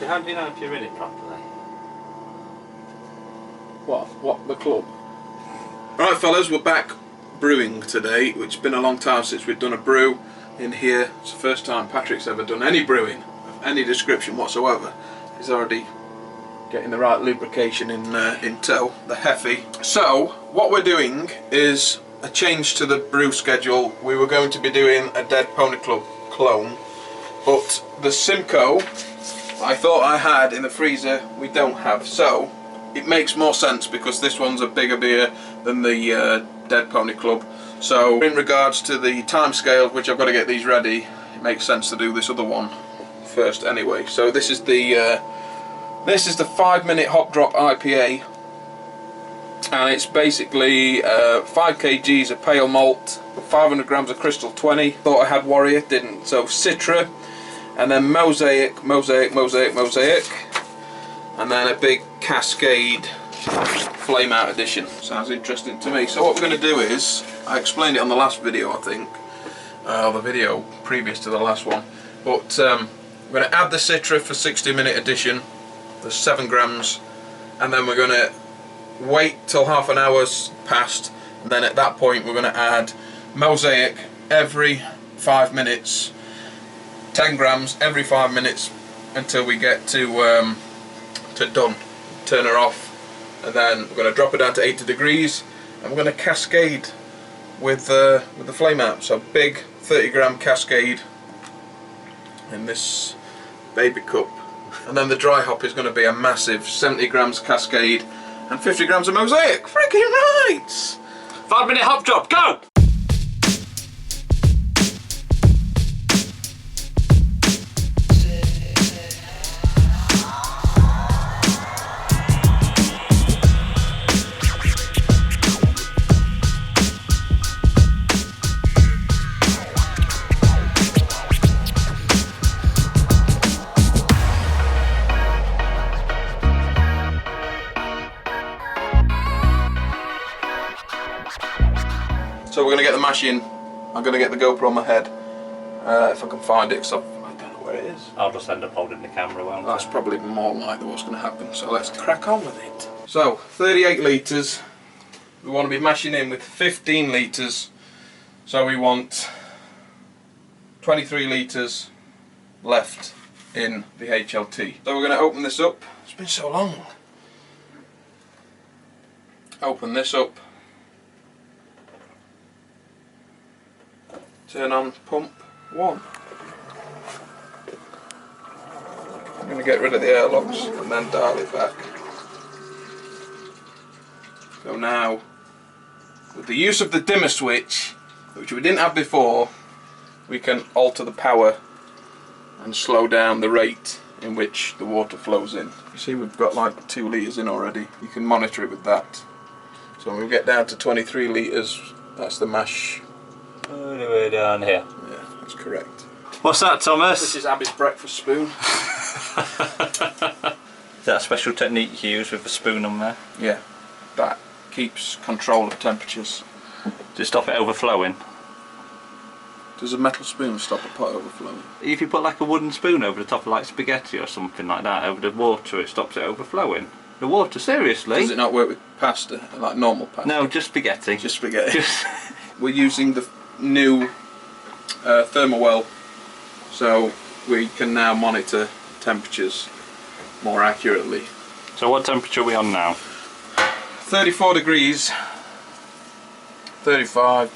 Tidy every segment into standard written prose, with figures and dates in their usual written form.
So how do you know if you're in it properly? What, the club? Alright fellas, we're back brewing today, which has been a long time since we've done a brew in here. It's the first time Patrick's ever done any brewing of any description whatsoever. He's already getting the right lubrication in tow, the Heffy. So, what we're doing is a change to the brew schedule. We were going to be doing a Dead Pony Club clone, but the Simcoe I thought I had in the freezer, we don't have. So, it makes more sense because this one's a bigger beer than the Dead Pony Club. So, in regards to the time scale, which I've got to get these ready, it makes sense to do this other one first anyway. So this is the 5-minute hop drop IPA, and it's basically 5 kgs of pale malt, 500 grams of Crystal 20. Thought I had Warrior, didn't. So Citra, and then Mosaic, and then a big Cascade Flame Out edition. Sounds interesting to me. So what we're going to do is, I explained it on the last video, I think, the video previous to the last one, but we're going to add the Citra for 60-minute edition. There's 7 grams, and then we're going to wait till half an hour's passed, and then at that point we're going to add Mosaic every 5 minutes, 10 grams every 5 minutes until we get to done. Turn her off, and then we're going to drop it down to 80 degrees, and we're going to cascade with the flame out. So big 30-gram Cascade in this baby cup. And then the dry hop is going to be a massive 70 grams Cascade and 50 grams of Mosaic. Freaking right! 5-minute hop drop, go! So we're going to get the mash in. I'm going to get the GoPro on my head, if I can find it, because I don't know where it is. I'll just end up holding the camera, won't I? That's probably more likely what's going to happen, so let's crack on with it. So, 38 litres. We want to be mashing in with 15 litres, so we want 23 litres left in the HLT. So we're going to open this up. It's been so long. Open this up. Turn on pump 1. I'm going to get rid of the airlocks and then dial it back. So now, with the use of the dimmer switch, which we didn't have before, we can alter the power and slow down the rate in which the water flows in. You see we've got like 2 litres in already. You can monitor it with that. So when we get down to 23 litres, that's the mash. All the way down here. Yeah, that's correct. What's that, Thomas? This is Abby's breakfast spoon. Is that a special technique you use with the spoon on there? Yeah, that keeps control of temperatures. To stop it overflowing? Does a metal spoon stop a pot overflowing? If you put like a wooden spoon over the top of like spaghetti or something like that, over the water, it stops it overflowing. The water, seriously? Does it not work with pasta, like normal pasta? No, just spaghetti. Just spaghetti. We're using the new Thermowell, so we can now monitor temperatures more accurately. So what temperature are we on now? 34 degrees, 35,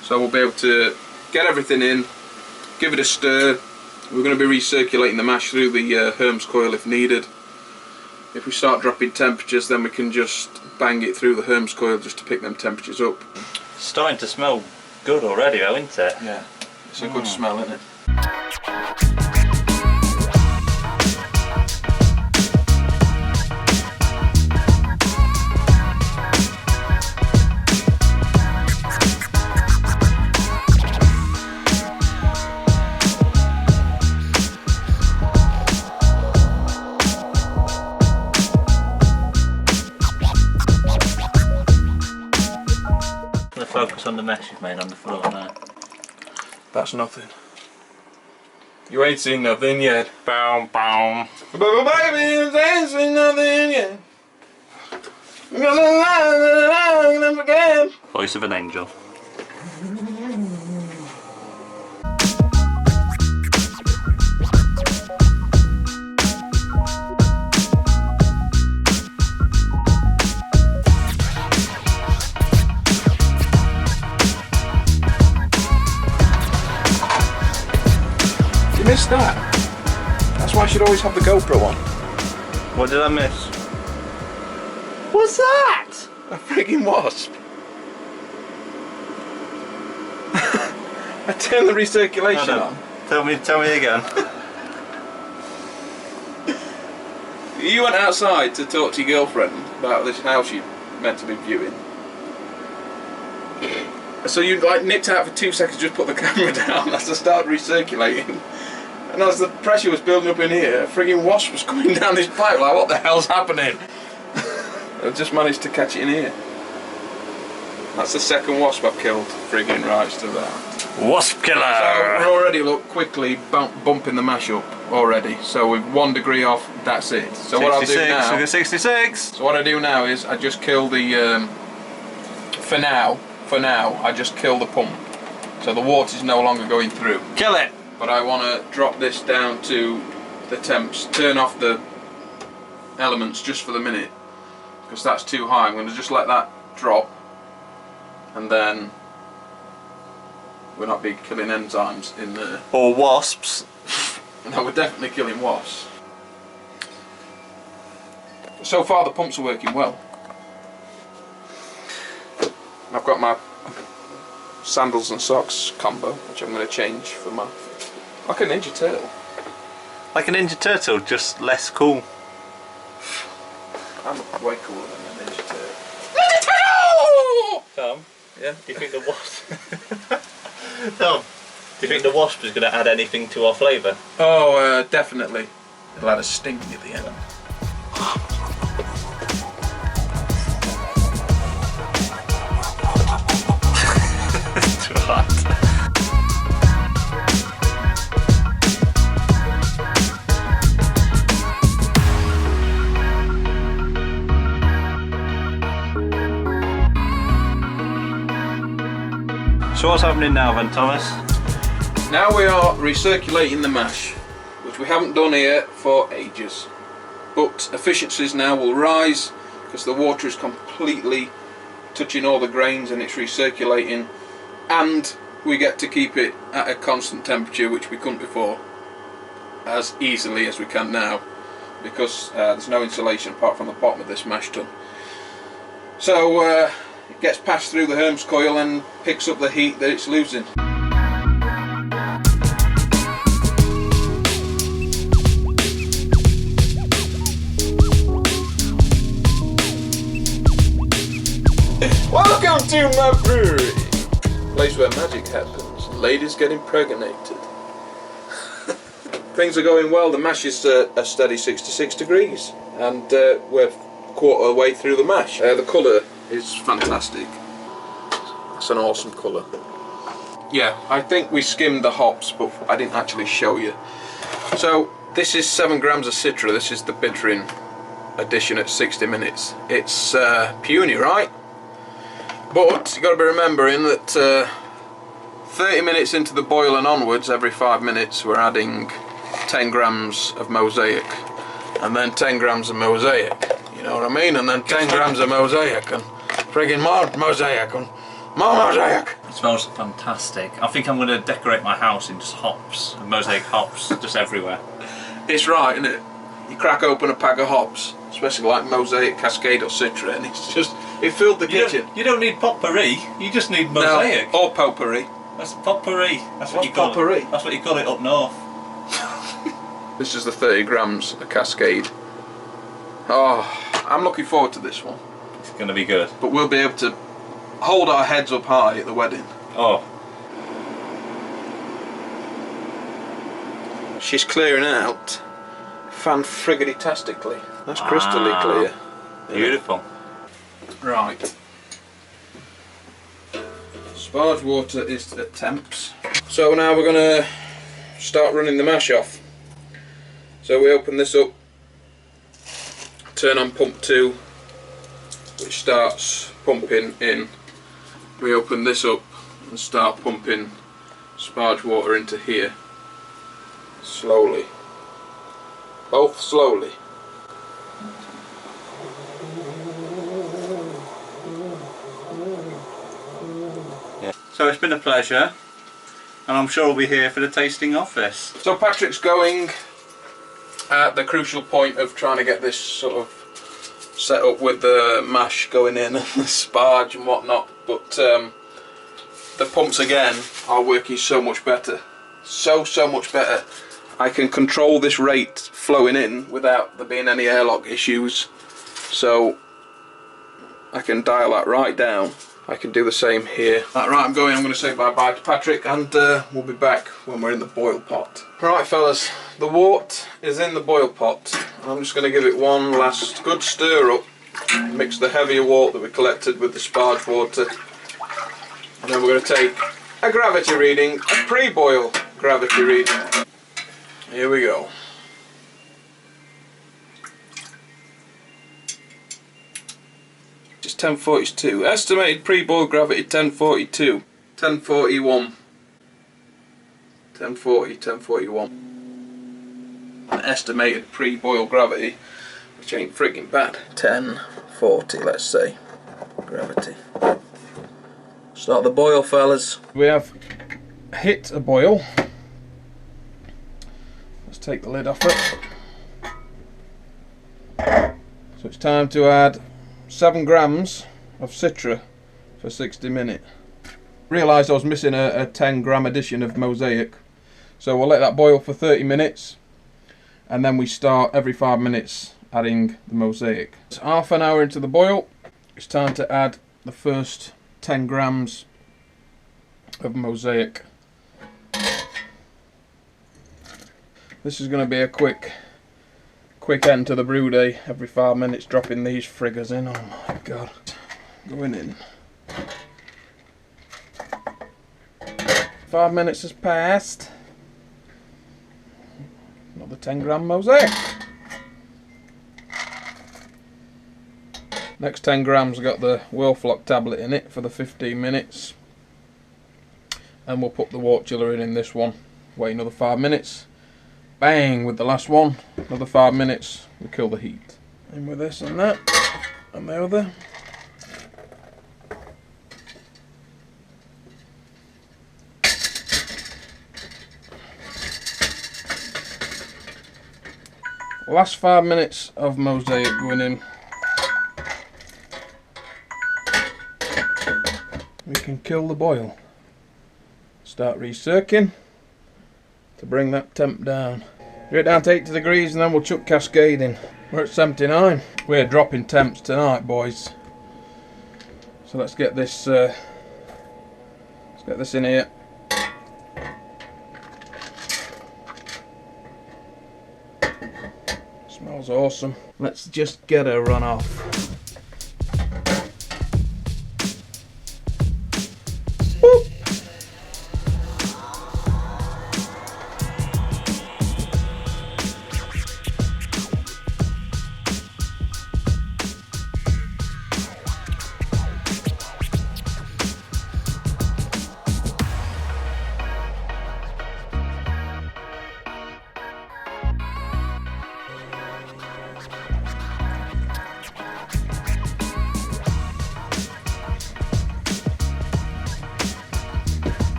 so we'll be able to get everything in, give it a stir. We're going to be recirculating the mash through the Hermes coil if needed. If we start dropping temperatures, then we can just bang it through the Hermes coil just to pick them temperatures up. It's starting to smell good already though, isn't it? Yeah, it's a good smell, isn't it? Focus on the mess you've made on the floor now. That's nothing. You ain't seen nothing yet. Boom, boom. But baby, you ain't seen nothing yet. Voice of an angel. You missed that. That's why I should always have the GoPro on. What did I miss? What's that? A frigging wasp. I turned the recirculation on. Tell me again. You went outside to talk to your girlfriend about this house you meant to be viewing. So you like nipped out for 2 seconds, just put the camera down as I started recirculating. And as the pressure was building up in here, a frigging wasp was coming down this pipe. Like, what the hell's happening? I just managed to catch it in here. That's the second wasp I've killed. Frigging rights to that. Wasp killer! So we're already, look, quickly bumping the mash up already. So we're 1 degree off, that's it. So 66, what I'll do now... we got 66! So what I do now is I just kill the... for now, I just kill the pump. So the water's no longer going through. Kill it! But I want to drop this down to the temps, turn off the elements just for the minute, because that's too high. I'm going to just let that drop, and then we'll not be killing enzymes in there. Or wasps. No, we're definitely killing wasps. So far the pumps are working well. I've got my sandals and socks combo, which I'm going to change for my... like a Ninja Turtle. Like a Ninja Turtle, just less cool. I'm way cooler than a Ninja Turtle. Ninja Turtle! Tom, Yeah? do you think the wasp... Tom, do you think the wasp is going to add anything to our flavour? Oh, definitely. It'll add a sting at the end. Too hot. So what's happening now then, Thomas? Now we are recirculating the mash, which we haven't done here for ages. But efficiencies now will rise because the water is completely touching all the grains and it's recirculating, and we get to keep it at a constant temperature, which we couldn't before as easily as we can now, because there's no insulation apart from the bottom of this mash tun. So it gets passed through the Hermes coil and picks up the heat that it's losing. Welcome to my brewery, place where magic happens. Ladies get impregnated. Things are going well. The mash is a steady 66 degrees, and we're quarter of the way through the mash. The colour is fantastic. It's an awesome colour. Yeah, I think we skimmed the hops, but I didn't actually show you. So this is 7 grams of Citra. This is the bittering addition at 60 minutes. It's puny, right? But you've got to be remembering that 30 minutes into the boil and onwards, every 5 minutes, we're adding 10 grams of mosaic, and then 10 grams of mosaic, you know what I mean? And then 10 grams of mosaic, and friggin' more mosaic, and more mosaic. It smells fantastic. I think I'm going to decorate my house in just hops, mosaic hops, just everywhere. It's right, isn't it? You crack open a pack of hops, especially like mosaic, cascade or Citra, and it's just, it filled the kitchen. You don't need potpourri, you just need mosaic. No, or potpourri. That's potpourri. That's what What's you call potpourri? it. That's what you call it up north. This is the 30 grams of cascade. Oh, I'm looking forward to this one. It's going to be good. But we'll be able to hold our heads up high at the wedding. Oh. She's clearing out fan-friggity-tastically. That's crystally clear. Beautiful. Right. Sparge water is at temps. So now we're going to start running the mash off. So we open this up, turn on pump 2, which starts pumping in. We open this up and start pumping sparge water into here, slowly, both slowly. Yeah. So it's been a pleasure, and I'm sure we'll be here for the tasting of this. So Patrick's going at the crucial point of trying to get this sort of set up with the mash going in and the sparge and whatnot, but the pumps again are working so much better, so much better. I can control this rate flowing in without there being any airlock issues, so I can dial that right down. I can do the same here. Right, I'm going to say bye bye to Patrick, and we'll be back when we're in the boil pot. Right fellas, the wort is in the boil pot. I'm just going to give it one last good stir up, mix the heavier wort that we collected with the sparge water, and then we're going to take a gravity reading, a pre-boil gravity reading. Here we go. It's 1042. Estimated pre-boil gravity 1042. 1041. 1040, 1041. Estimated pre-boil gravity, which ain't frigging bad. 1040, let's say. Gravity. Start the boil, fellas. We have hit a boil. Let's take the lid off it. So it's time to add 7 grams of Citra for 60 minutes. Realised I was missing a 10 gram addition of Mosaic, so we'll let that boil for 30 minutes, and then we start every 5 minutes adding the Mosaic. It's half an hour into the boil. It's time to add the first 10 grams of Mosaic. This is going to be a quick end to the brew day. Every 5 minutes dropping these friggers in. Oh my god. Going in. 5 minutes has passed. Another 10 gram Mosaic. Next 10 grams got the Whirlflock tablet in it for the 15 minutes. And we'll put the wort chiller in this one. Wait another 5 minutes. Bang with the last one. Another 5 minutes. We kill the heat. In with this and that. And the other. Last 5 minutes of Mosaic going in. We can kill the boil. Start recircling to bring that temp down. Get down to 80 degrees and then we'll chuck cascade in. We're at 79. We're dropping temps tonight, boys. So let's get this in here. Smells awesome. Let's just get a run off. Woo!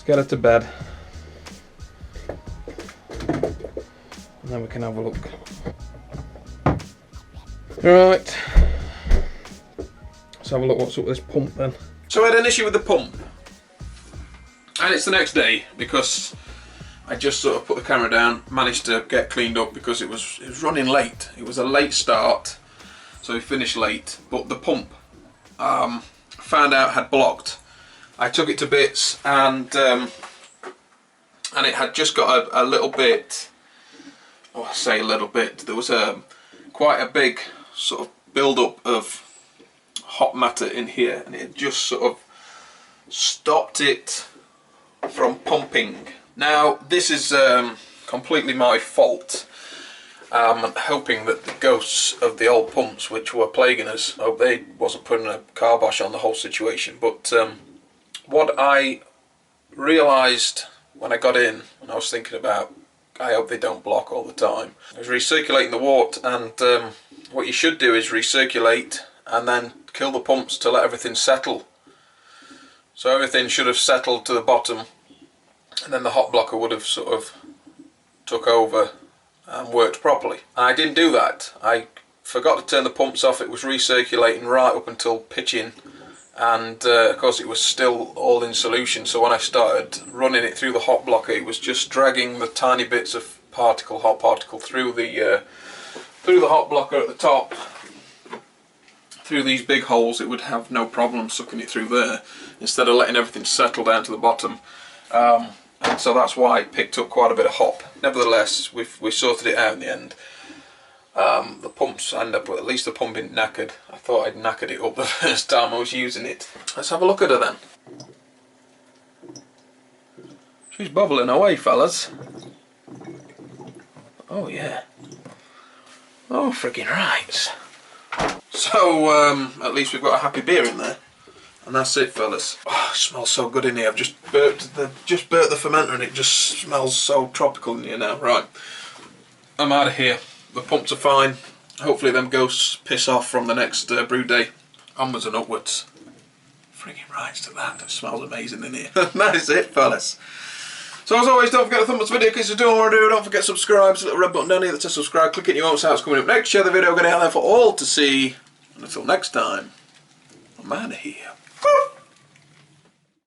Get her to bed, and then we can have a look. Right, let's have a look what's up with this pump then. So I had an issue with the pump, and it's the next day because I just sort of put the camera down, managed to get cleaned up because it was running late. It was a late start, so we finished late. But the pump, found out had blocked. I took it to bits, and it had just got a little bit, oh, I say a little bit, there was quite a big sort of build up of hot matter in here, and it just sort of stopped it from pumping. Now this is completely my fault. I'm hoping that the ghosts of the old pumps which were plaguing us, I hope they wasn't putting a carbosh on the whole situation. But what I realised when I got in, and I was thinking about, I hope they don't block all the time, I was recirculating the water, and what you should do is recirculate and then kill the pumps to let everything settle. So everything should have settled to the bottom, and then the hot blocker would have sort of took over and worked properly. And I didn't do that. I forgot to turn the pumps off. It was recirculating right up until pitching, and of course it was still all in solution, so when I started running it through the hot blocker, it was just dragging the tiny bits of hot particle through the hot blocker at the top. Through these big holes, it would have no problem sucking it through there, instead of letting everything settle down to the bottom. And so that's why it picked up quite a bit of hop. Nevertheless, we sorted it out in the end. The pumps end up with, at least the pump isn't knackered. I thought I'd knackered it up the first time I was using it. Let's have a look at her then. She's bubbling away, fellas. Oh yeah. Oh friggin' right. So at least we've got a happy beer in there. And that's it, fellas. Oh, it smells so good in here. I've just burped the fermenter, and it just smells so tropical in here now. Right, I'm out of here. The pumps are fine. Hopefully them ghosts piss off from the next brew day. Onwards and upwards. Friggin' rights to that. It smells amazing in here. That is it, fellas. So as always, don't forget to thumb up the video because you don't want to do. Don't forget to subscribe. There's a little red button down here that says subscribe. Click it, you won't see what's coming up next. Share the video, get it out there for all to see. And until next time, I'm out of here.